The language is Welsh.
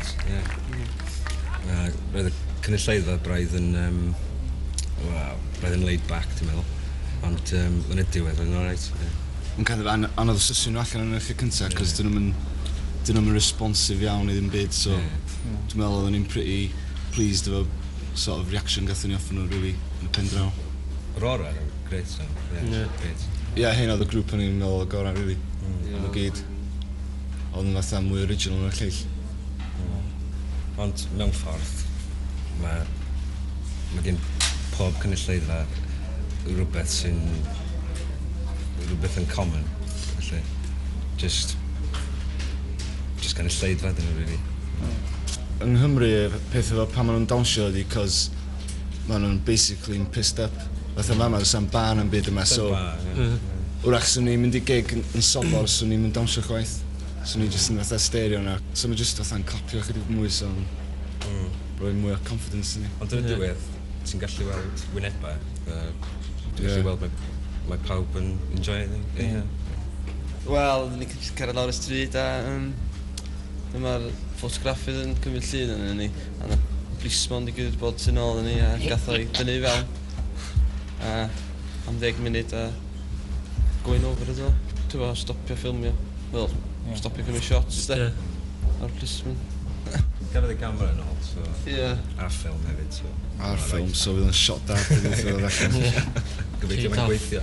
Reit, ie. Roedd y cynulleidfa braidd yn... braidd yn laid back, ti'n meddwl. Ond yn y diwedd, oedd yn alright. Yn kind of anodd sysyn nhw allan yn eich cyntaf, cos dyn nhw'n responsive iawn i ddim byd, so dwi'n meddwl oedden ni'n pretty pleased efo sort of reaction gathon ni off nhw, really, yn y pen draw. Yr orar, great, so, great. Ie, hyn oedd y grŵp o'n i'n meddwl o gorau, really. Yn y gyd. Oedd yn fatha mwy original yn y lleill. Ond mewn ffordd, mae gen pob cynulleidfa rhywbeth sy'n... rhywbeth yn common, felly. Just cynulleidfa dyn nhw, really. Yng Nghymru, peth efo pan maen nhw'n dawnsio ydi, cos maen nhw'n basically yn pissed up. Fatha fama, does am bar yn byd yma, so... Wrach, swn i'n mynd i gig yn sobor, swn i'n mynd dawnsio chwaith. Swn i'n just yn fatha stereo na. So mae just fatha'n clapio chydig mwy, so... roi mwy o confidence yn ni. Ond yn y diwedd, ti'n gallu weld wynebau. Ti'n gallu weld mae pawb yn enjoy it. Wel, ni'n cael lawr y stryd a dyma'r ffotograffydd yn cymryd llun yn ni. A na blismon di gwyd bod sy'n ôl yn ni a gath o'i dynnu fewn. A am 10 munud a going over as well. Ti'n fawr stopio ffilmio. Wel, stopio cymryd shots de. O'r blismon. Gafodd y gamera yn ôl, so... A'r ffilm hefyd, so... A'r ffilm, so fydd yn shot da. Gobeithio mae'n gweithio.